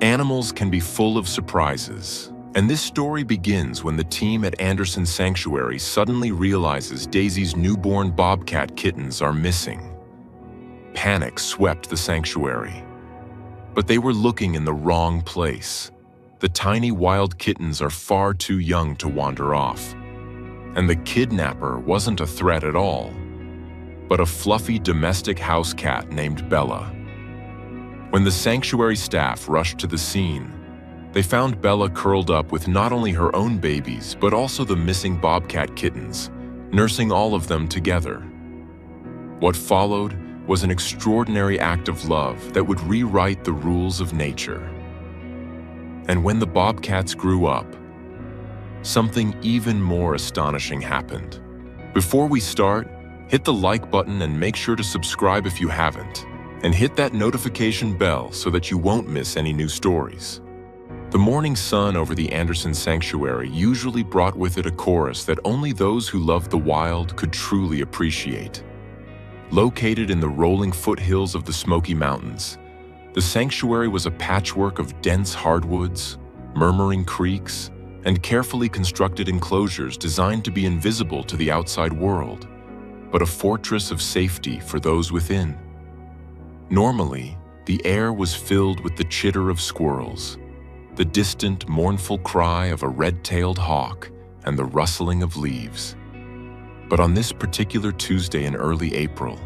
Animals can be full of surprises, and this story begins when the team at Anderson Sanctuary suddenly realizes Daisy's newborn Bobcat kittens are missing. Panic swept the sanctuary. But they were looking in the wrong place. The tiny wild kittens are far too young to wander off. And the kidnapper wasn't a threat at all, but a fluffy domestic house cat named Bella. When the sanctuary staff rushed to the scene, they found Bella curled up with not only her own babies, but also the missing Bobcat kittens, nursing all of them together. What followed was an extraordinary act of love that would rewrite the rules of nature. And when the Bobcats grew up, something even more astonishing happened. Before we start, hit the like button and make sure to subscribe if you haven't, and hit that notification bell so that you won't miss any new stories. The morning sun over the Anderson Sanctuary usually brought with it a chorus that only those who loved the wild could truly appreciate. Located in the rolling foothills of the Smoky Mountains, the sanctuary was a patchwork of dense hardwoods, murmuring creeks, and carefully constructed enclosures designed to be invisible to the outside world, but a fortress of safety for those within. Normally, the air was filled with the chitter of squirrels, the distant, mournful cry of a red-tailed hawk, and the rustling of leaves. But on this particular Tuesday in early April,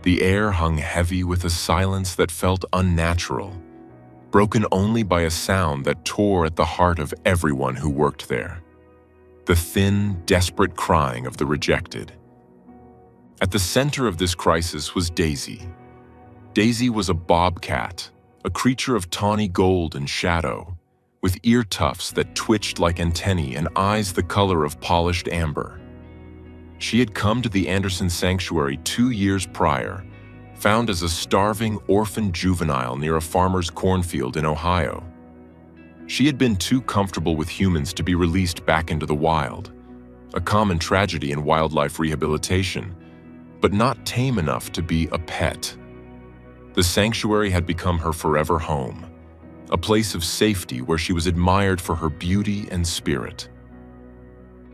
the air hung heavy with a silence that felt unnatural, broken only by a sound that tore at the heart of everyone who worked there. The thin, desperate crying of the rejected. At the center of this crisis was Daisy. Daisy was a bobcat, a creature of tawny gold and shadow, with ear tufts that twitched like antennae and eyes the color of polished amber. She had come to the Anderson Sanctuary 2 years prior, found as a starving orphan juvenile near a farmer's cornfield in Ohio. She had been too comfortable with humans to be released back into the wild, a common tragedy in wildlife rehabilitation, but not tame enough to be a pet. The sanctuary had become her forever home, a place of safety where she was admired for her beauty and spirit.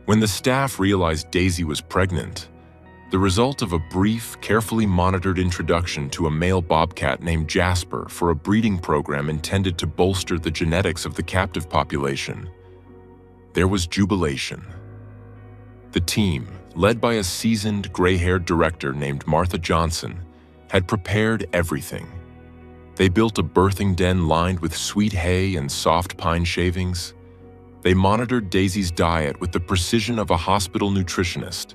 When the staff realized Daisy was pregnant, the result of a brief, carefully monitored introduction to a male bobcat named Jasper for a breeding program intended to bolster the genetics of the captive population, there was jubilation. The team, led by a seasoned, gray-haired director named Martha Johnson, had prepared everything. They built a birthing den lined with sweet hay and soft pine shavings. They monitored Daisy's diet with the precision of a hospital nutritionist.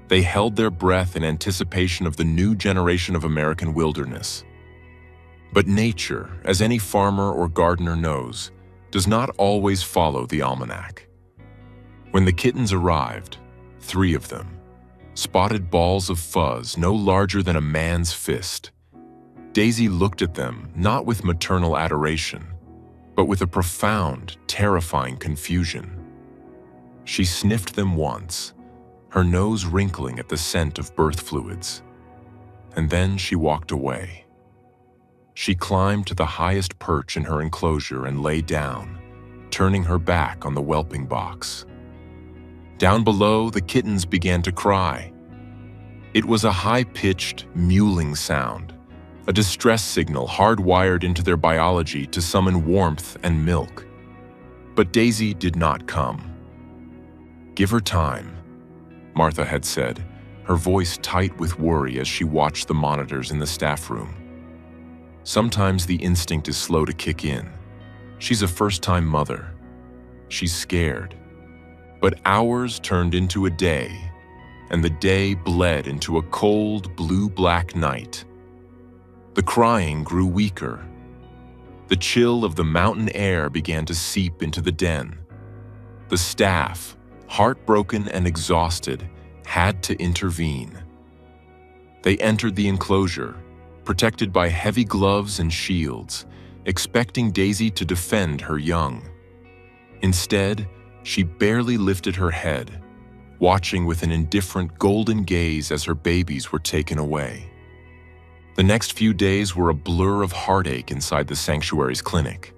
They held their breath in anticipation of the new generation of American wilderness. But nature, as any farmer or gardener knows, does not always follow the almanac. When the kittens arrived, 3 of them, spotted balls of fuzz no larger than a man's fist, Daisy looked at them not with maternal adoration, but with a profound, terrifying confusion. She sniffed them once, her nose wrinkling at the scent of birth fluids, and then she walked away. She climbed to the highest perch in her enclosure and lay down, turning her back on the whelping box. Down below, the kittens began to cry. It was a high-pitched, mewling sound, a distress signal hardwired into their biology to summon warmth and milk. But Daisy did not come. "Give her time," Martha had said, her voice tight with worry as she watched the monitors in the staff room. Sometimes the instinct is slow to kick in. She's a first-time mother. She's scared. But hours turned into a day, and the day bled into a cold, blue-black night. The crying grew weaker. The chill of the mountain air began to seep into the den. The staff, heartbroken and exhausted, had to intervene. They entered the enclosure, protected by heavy gloves and shields, expecting Daisy to defend her young. Instead, she barely lifted her head, watching with an indifferent golden gaze as her babies were taken away. The next few days were a blur of heartache inside the sanctuary's clinic.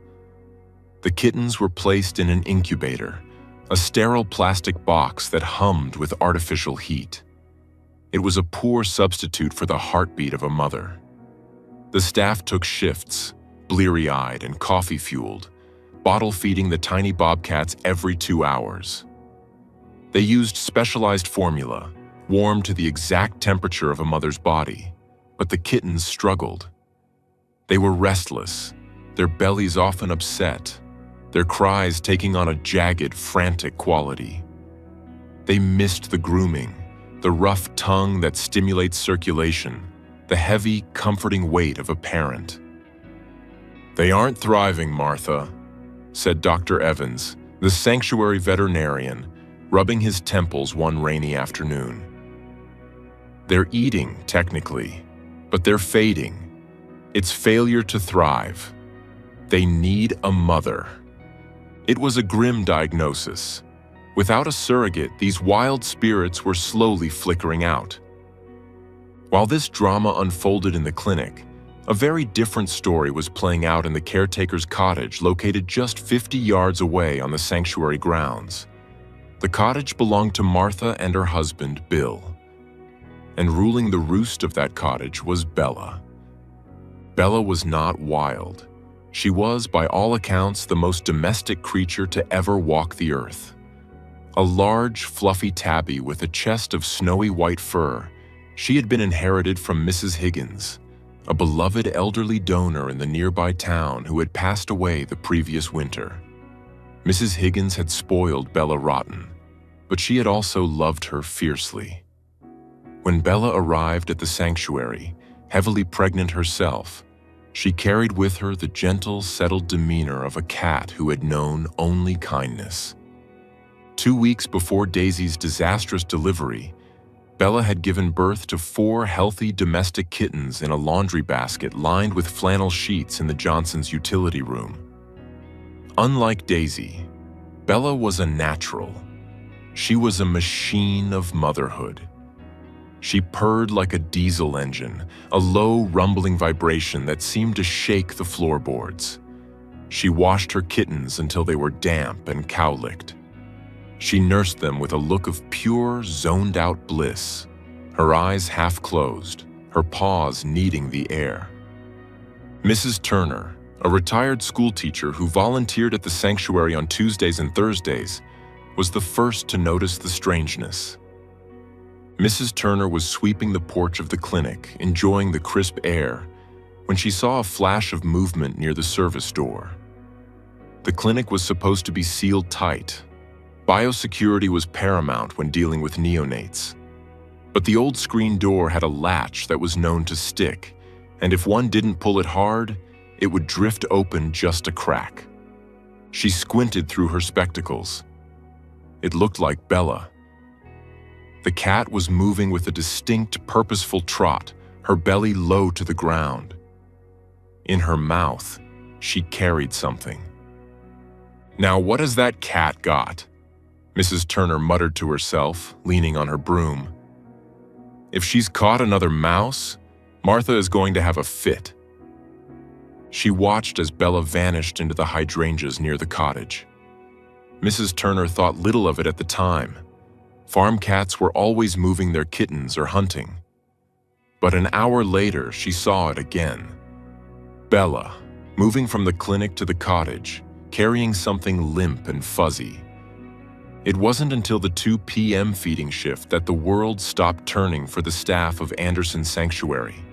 The kittens were placed in an incubator, a sterile plastic box that hummed with artificial heat. It was a poor substitute for the heartbeat of a mother. The staff took shifts, bleary-eyed and coffee-fueled, bottle-feeding the tiny bobcats every 2 hours. They used specialized formula, warmed to the exact temperature of a mother's body, but the kittens struggled. They were restless, their bellies often upset, their cries taking on a jagged, frantic quality. They missed the grooming, the rough tongue that stimulates circulation, the heavy, comforting weight of a parent. "They aren't thriving, Martha," said Dr. Evans, the sanctuary veterinarian, rubbing his temples one rainy afternoon. "They're eating, technically, but they're fading. It's failure to thrive. They need a mother." It was a grim diagnosis. Without a surrogate, these wild spirits were slowly flickering out. While this drama unfolded in the clinic, a very different story was playing out in the caretaker's cottage located just 50 yards away on the sanctuary grounds. The cottage belonged to Martha and her husband, Bill. And ruling the roost of that cottage was Bella. Bella was not wild. She was, by all accounts, the most domestic creature to ever walk the earth. A large, fluffy tabby with a chest of snowy white fur, she had been inherited from Mrs. Higgins, a beloved elderly donor in the nearby town who had passed away the previous winter. Mrs. Higgins had spoiled Bella rotten, but she had also loved her fiercely. When Bella arrived at the sanctuary, heavily pregnant herself, she carried with her the gentle, settled demeanor of a cat who had known only kindness. 2 weeks before Daisy's disastrous delivery, Bella had given birth to 4 healthy domestic kittens in a laundry basket lined with flannel sheets in the Johnsons' utility room. Unlike Daisy, Bella was a natural. She was a machine of motherhood. She purred like a diesel engine, a low, rumbling vibration that seemed to shake the floorboards. She washed her kittens until they were damp and cowlicked. She nursed them with a look of pure, zoned-out bliss, her eyes half closed, her paws kneading the air. Mrs. Turner, a retired schoolteacher who volunteered at the sanctuary on Tuesdays and Thursdays, was the first to notice the strangeness. Mrs. Turner was sweeping the porch of the clinic, enjoying the crisp air, when she saw a flash of movement near the service door. The clinic was supposed to be sealed tight. Biosecurity was paramount when dealing with neonates. But the old screen door had a latch that was known to stick, and if one didn't pull it hard, it would drift open just a crack. She squinted through her spectacles. It looked like Bella. The cat was moving with a distinct, purposeful trot, her belly low to the ground. In her mouth, she carried something. "Now what has that cat got?" Mrs. Turner muttered to herself, leaning on her broom. "If she's caught another mouse, Martha is going to have a fit." She watched as Bella vanished into the hydrangeas near the cottage. Mrs. Turner thought little of it at the time. Farm cats were always moving their kittens or hunting. But an hour later, she saw it again. Bella, moving from the clinic to the cottage, carrying something limp and fuzzy. It wasn't until the 2 p.m. feeding shift that the world stopped turning for the staff of Anderson Sanctuary.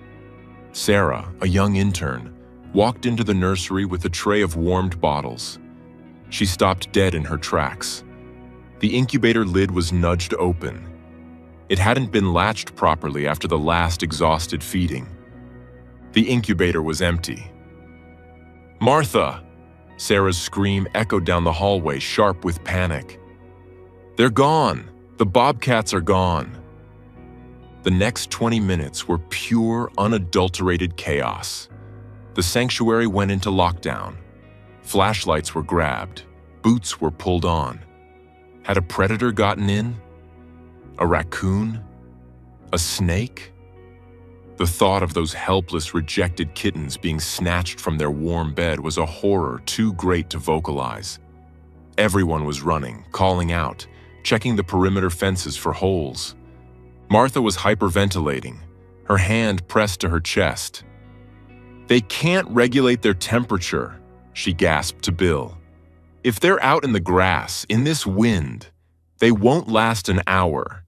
Sarah, a young intern, walked into the nursery with a tray of warmed bottles. She stopped dead in her tracks. The incubator lid was nudged open. It hadn't been latched properly after the last exhausted feeding. The incubator was empty. "Martha!" Sarah's scream echoed down the hallway, sharp with panic. "They're gone! The bobcats are gone!" The next 20 minutes were pure, unadulterated chaos. The sanctuary went into lockdown. Flashlights were grabbed. Boots were pulled on. Had a predator gotten in? A raccoon? A snake? The thought of those helpless, rejected kittens being snatched from their warm bed was a horror too great to vocalize. Everyone was running, calling out, checking the perimeter fences for holes. Martha was hyperventilating, her hand pressed to her chest. "They can't regulate their temperature," she gasped to Bill. "If they're out in the grass, in this wind, they won't last an hour."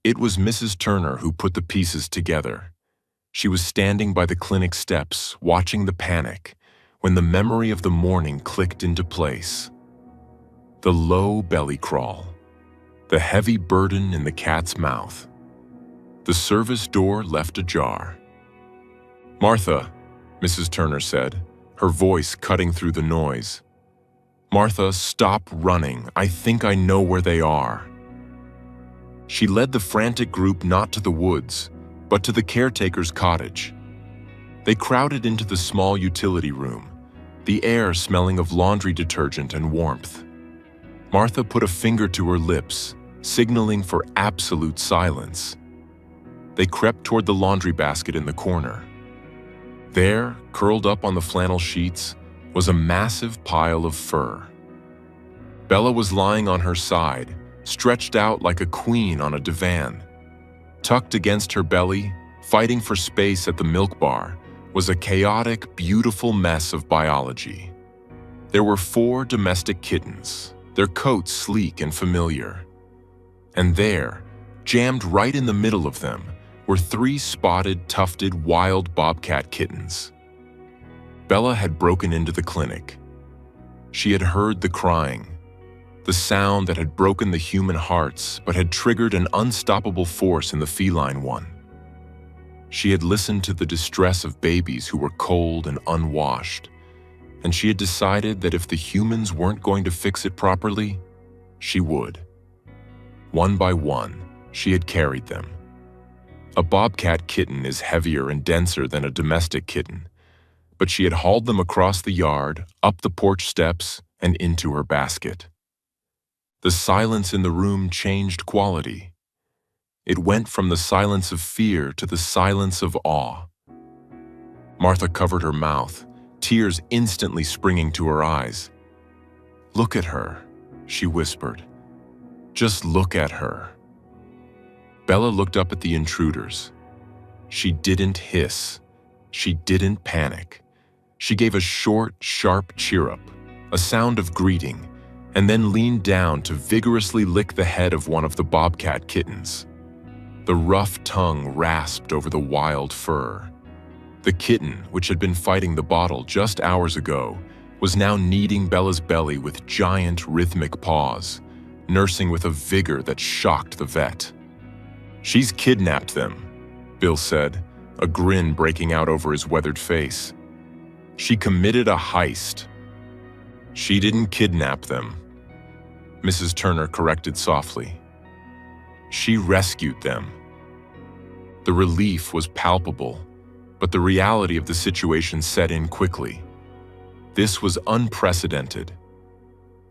It was Mrs. Turner who put the pieces together. She was standing by the clinic steps, watching the panic, when the memory of the morning clicked into place. The low belly crawl, the heavy burden in the cat's mouth. The service door left ajar. "Martha," Mrs. Turner said, her voice cutting through the noise. "Martha, stop running. I think I know where they are." She led the frantic group not to the woods, but to the caretaker's cottage. They crowded into the small utility room, the air smelling of laundry detergent and warmth. Martha put a finger to her lips, signaling for absolute silence. They crept toward the laundry basket in the corner. There, curled up on the flannel sheets, was a massive pile of fur. Bella was lying on her side, stretched out like a queen on a divan. Tucked against her belly, fighting for space at the milk bar, was a chaotic, beautiful mess of biology. There were 4 domestic kittens, their coats sleek and familiar. And there, jammed right in the middle of them, were 3 spotted, tufted, wild bobcat kittens. Bella had broken into the clinic. She had heard the crying, the sound that had broken the human hearts but had triggered an unstoppable force in the feline one. She had listened to the distress of babies who were cold and unwashed, and she had decided that if the humans weren't going to fix it properly, she would. One by one, she had carried them. A bobcat kitten is heavier and denser than a domestic kitten, but she had hauled them across the yard, up the porch steps, and into her basket. The silence in the room changed quality. It went from the silence of fear to the silence of awe. Martha covered her mouth, tears instantly springing to her eyes. "Look at her," she whispered. "Just look at her." Bella looked up at the intruders. She didn't hiss. She didn't panic. She gave a short, sharp cheer-up, a sound of greeting, and then leaned down to vigorously lick the head of one of the bobcat kittens. The rough tongue rasped over the wild fur. The kitten, which had been fighting the bottle just hours ago, was now kneading Bella's belly with giant, rhythmic paws, nursing with a vigor that shocked the vet. "She's kidnapped them," Bill said, a grin breaking out over his weathered face. "She committed a heist." "She didn't kidnap them," Mrs. Turner corrected softly. "She rescued them." The relief was palpable, but the reality of the situation set in quickly. This was unprecedented.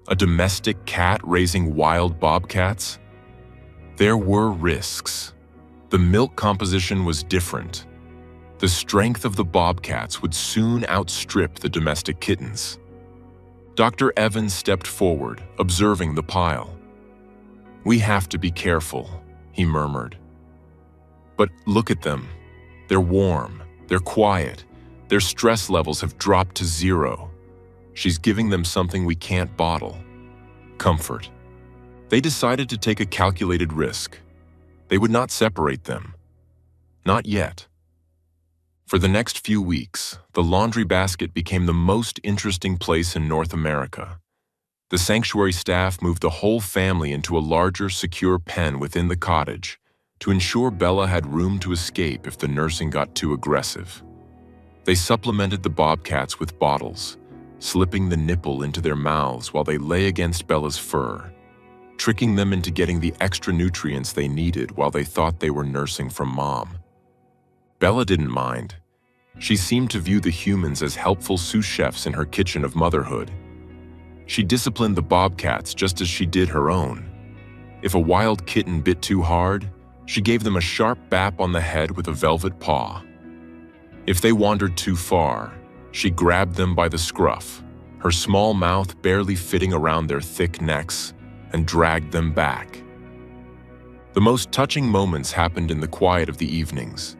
A domestic cat raising wild bobcats? There were risks. The milk composition was different. The strength of the bobcats would soon outstrip the domestic kittens. Dr. Evans stepped forward, observing the pile. "We have to be careful," he murmured. "But look at them. They're warm, they're quiet, their stress levels have dropped to 0. She's giving them something we can't bottle. Comfort." They decided to take a calculated risk. They would not separate them. Not yet. For the next few weeks, the laundry basket became the most interesting place in North America. The sanctuary staff moved the whole family into a larger, secure pen within the cottage to ensure Bella had room to escape if the nursing got too aggressive. They supplemented the bobcats with bottles, slipping the nipple into their mouths while they lay against Bella's fur, tricking them into getting the extra nutrients they needed while they thought they were nursing from mom. Bella didn't mind. She seemed to view the humans as helpful sous chefs in her kitchen of motherhood. She disciplined the bobcats just as she did her own. If a wild kitten bit too hard, She gave them a sharp bap on the head with a velvet paw. If they wandered too far, she grabbed them by the scruff, her small mouth barely fitting around their thick necks, and dragged them back. The most touching moments happened in the quiet of the evenings.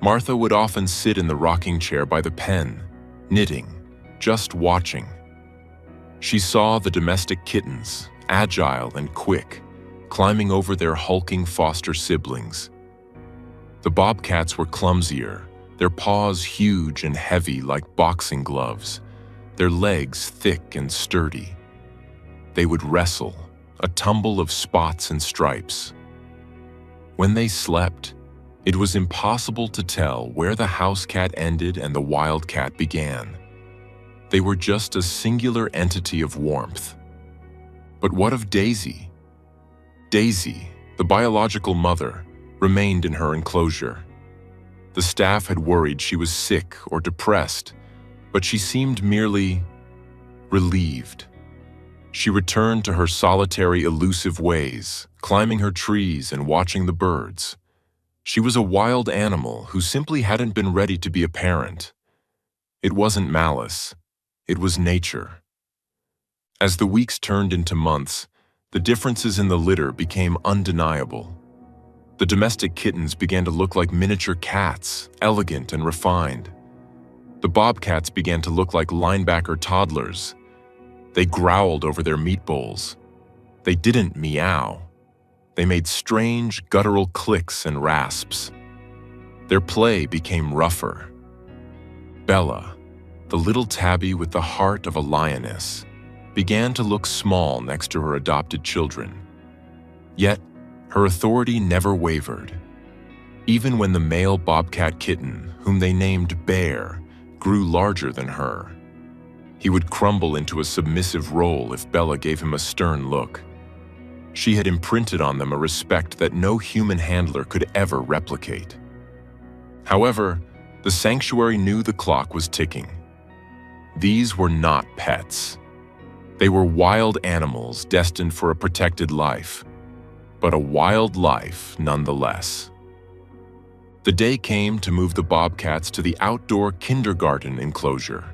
Martha would often sit in the rocking chair by the pen, knitting, just watching. She saw the domestic kittens, agile and quick, climbing over their hulking foster siblings. The bobcats were clumsier, their paws huge and heavy like boxing gloves, their legs thick and sturdy. They would wrestle, a tumble of spots and stripes. When they slept, it was impossible to tell where the house cat ended and the wild cat began. They were just a singular entity of warmth. But what of Daisy? Daisy, the biological mother, remained in her enclosure. The staff had worried she was sick or depressed, but she seemed merely relieved. She returned to her solitary, elusive ways, climbing her trees and watching the birds. She was a wild animal who simply hadn't been ready to be a parent. It wasn't malice. It was nature. As the weeks turned into months, the differences in the litter became undeniable. The domestic kittens began to look like miniature cats, elegant and refined. The bobcats began to look like linebacker toddlers. They growled over their meat bowls. They didn't meow. They made strange, guttural clicks and rasps. Their play became rougher. Bella, the little tabby with the heart of a lioness, began to look small next to her adopted children. Yet, her authority never wavered. Even when the male bobcat kitten, whom they named Bear, grew larger than her, he would crumble into a submissive role if Bella gave him a stern look. She had imprinted on them a respect that no human handler could ever replicate. However, the sanctuary knew the clock was ticking. These were not pets. They were wild animals destined for a protected life, but a wild life nonetheless. The day came to move the bobcats to the outdoor kindergarten enclosure,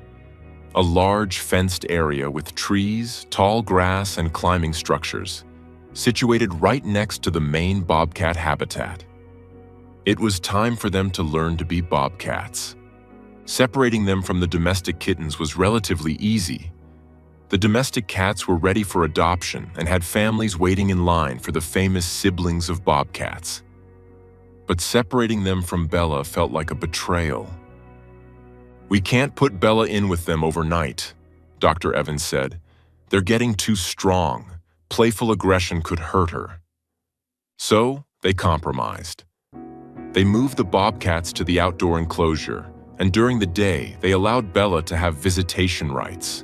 a large fenced area with trees, tall grass, and climbing structures, situated right next to the main bobcat habitat. It was time for them to learn to be bobcats. Separating them from the domestic kittens was relatively easy. The domestic cats were ready for adoption and had families waiting in line for the famous siblings of bobcats. But separating them from Bella felt like a betrayal. "We can't put Bella in with them overnight," Dr. Evans said. "They're getting too strong. Playful aggression could hurt her." So they compromised. They moved the bobcats to the outdoor enclosure, and during the day, they allowed Bella to have visitation rights.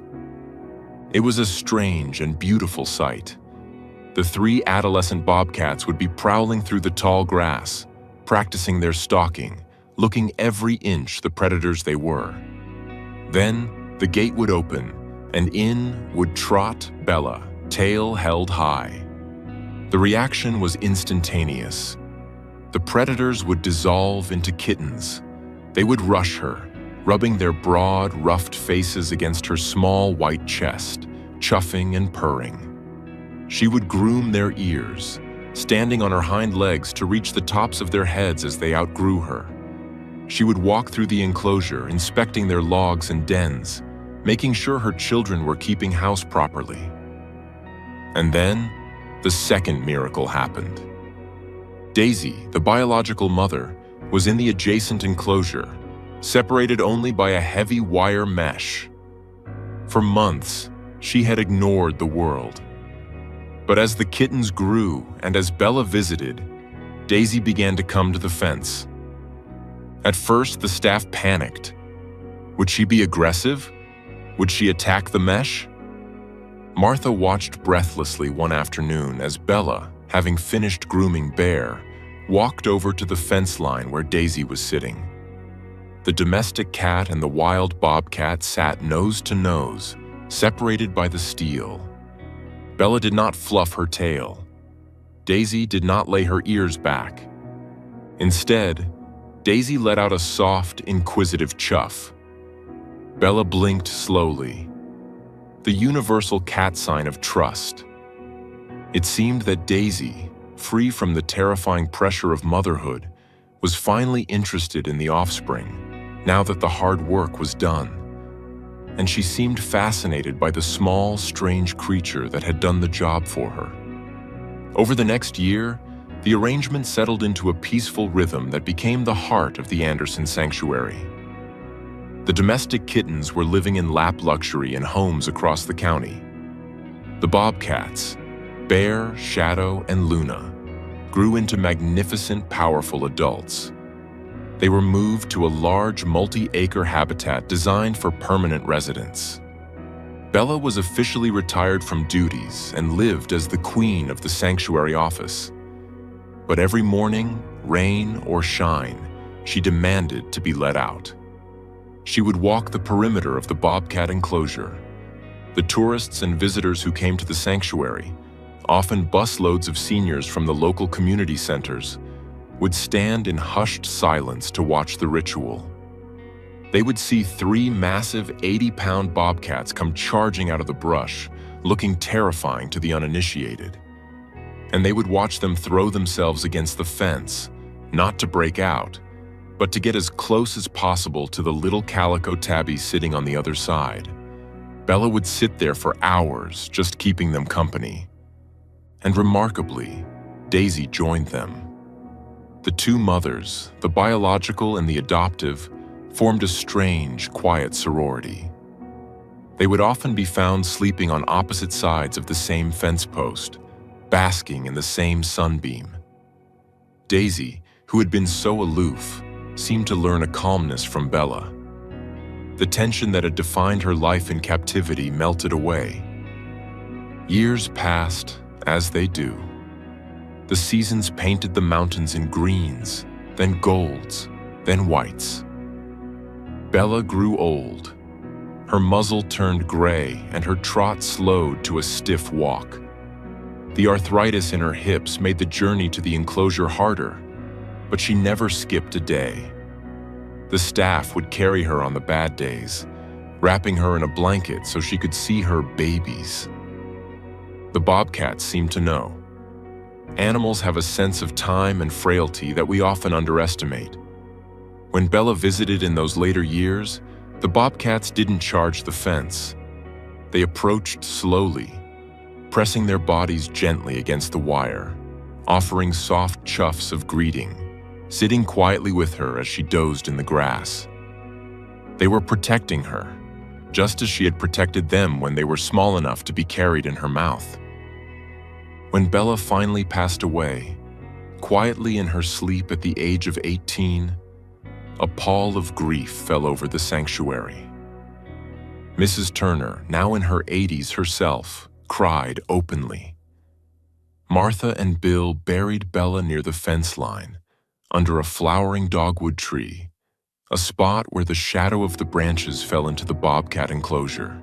It was a strange and beautiful sight. The 3 adolescent bobcats would be prowling through the tall grass, practicing their stalking, looking every inch the predators they were. Then the gate would open, and in would trot Bella, tail held high. The reaction was instantaneous. The predators would dissolve into kittens. They would rush her, rubbing their broad, ruffed faces against her small white chest, chuffing and purring. She would groom their ears, standing on her hind legs to reach the tops of their heads as they outgrew her. She would walk through the enclosure, inspecting their logs and dens, making sure her children were keeping house properly. And then, the second miracle happened. Daisy, the biological mother, was in the adjacent enclosure, separated only by a heavy wire mesh. For months, she had ignored the world. But as the kittens grew and as Bella visited, Daisy began to come to the fence. At first, the staff panicked. Would she be aggressive? Would she attack the mesh? Martha watched breathlessly one afternoon as Bella, having finished grooming Bear, walked over to the fence line where Daisy was sitting. The domestic cat and the wild bobcat sat nose to nose, separated by the steel. Bella did not fluff her tail. Daisy did not lay her ears back. Instead, Daisy let out a soft, inquisitive chuff. Bella blinked slowly. The universal cat sign of trust. It seemed that Daisy, free from the terrifying pressure of motherhood, was finally interested in the offspring, now that the hard work was done. And she seemed fascinated by the small, strange creature that had done the job for her. Over the next year, the arrangement settled into a peaceful rhythm that became the heart of the Anderson sanctuary. The domestic kittens were living in lap luxury in homes across the county. The Bobcats, Bear, Shadow, and Luna, grew into magnificent, powerful adults. They were moved to a large, multi-acre habitat designed for permanent residence. Bella was officially retired from duties and lived as the queen of the sanctuary office. But every morning, rain or shine, she demanded to be let out. She would walk the perimeter of the Bobcat enclosure. The tourists and visitors who came to the sanctuary, often busloads of seniors from the local community centers, would stand in hushed silence to watch the ritual. They would see 3 massive 80-pound bobcats come charging out of the brush, looking terrifying to the uninitiated. And they would watch them throw themselves against the fence, not to break out, but to get as close as possible to the little calico tabby sitting on the other side. Bella would sit there for hours, just keeping them company. And remarkably, Daisy joined them. The 2 mothers, the biological and the adoptive, formed a strange, quiet sorority. They would often be found sleeping on opposite sides of the same fence post, basking in the same sunbeam. Daisy, who had been so aloof, seemed to learn a calmness from Bella. The tension that had defined her life in captivity melted away. Years passed, as they do. The seasons painted the mountains in greens, then golds, then whites. Bella grew old. Her muzzle turned gray and her trot slowed to a stiff walk. The arthritis in her hips made the journey to the enclosure harder, but she never skipped a day. The staff would carry her on the bad days, wrapping her in a blanket so she could see her babies. The bobcats seemed to know. Animals have a sense of time and frailty that we often underestimate. When Bella visited in those later years, the bobcats didn't charge the fence. They approached slowly, pressing their bodies gently against the wire, offering soft chuffs of greeting, sitting quietly with her as she dozed in the grass. They were protecting her, just as she had protected them when they were small enough to be carried in her mouth. When Bella finally passed away, quietly in her sleep at the age of 18, a pall of grief fell over the sanctuary. Mrs. Turner, now in her 80s herself, cried openly. Martha and Bill buried Bella near the fence line, under a flowering dogwood tree, a spot where the shadow of the branches fell into the bobcat enclosure.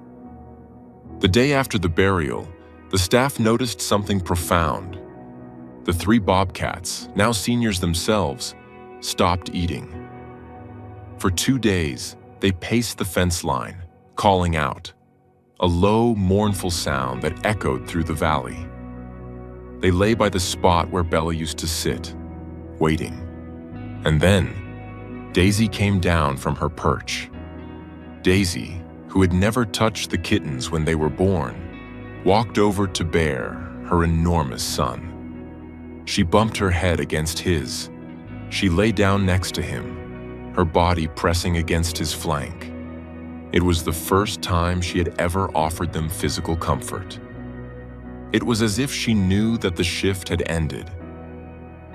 The day after the burial, the staff noticed something profound. The 3 bobcats, now seniors themselves, stopped eating. For 2 days, they paced the fence line, calling out, a low, mournful sound that echoed through the valley. They lay by the spot where Bella used to sit, waiting. And then, Daisy came down from her perch. Daisy, who had never touched the kittens when they were born, walked over to Bear, her enormous son. She bumped her head against his. She lay down next to him, her body pressing against his flank. It was the first time she had ever offered them physical comfort. It was as if she knew that the shift had ended.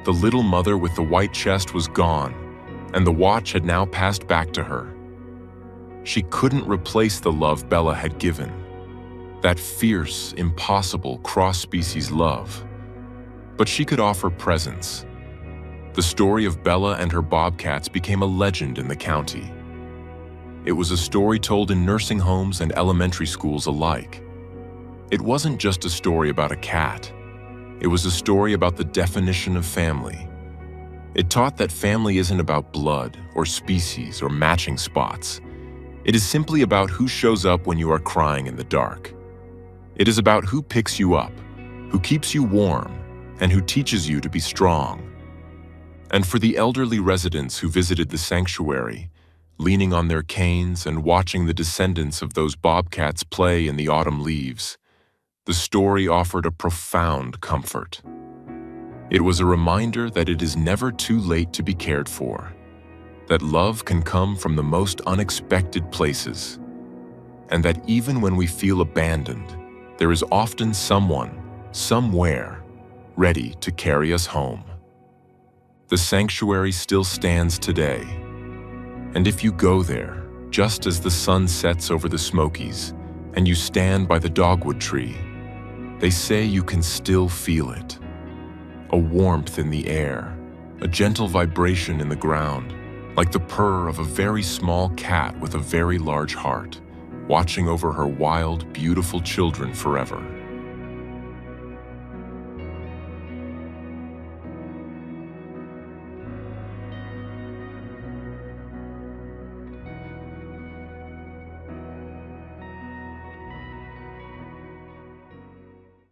The little mother with the white chest was gone, and the watch had now passed back to her. She couldn't replace the love Bella had given, that fierce, impossible cross-species love. But she could offer presence. The story of Bella and her bobcats became a legend in the county. It was a story told in nursing homes and elementary schools alike. It wasn't just a story about a cat. It was a story about the definition of family. It taught that family isn't about blood or species or matching spots. It is simply about who shows up when you are crying in the dark. It is about who picks you up, who keeps you warm, and who teaches you to be strong. And for the elderly residents who visited the sanctuary, leaning on their canes and watching the descendants of those bobcats play in the autumn leaves, the story offered a profound comfort. It was a reminder that it is never too late to be cared for, that love can come from the most unexpected places, and that even when we feel abandoned, there is often someone, somewhere, ready to carry us home. The sanctuary still stands today, and if you go there, just as the sun sets over the Smokies, and you stand by the dogwood tree, they say you can still feel it. A warmth in the air, a gentle vibration in the ground, like the purr of a very small cat with a very large heart, watching over her wild, beautiful children forever.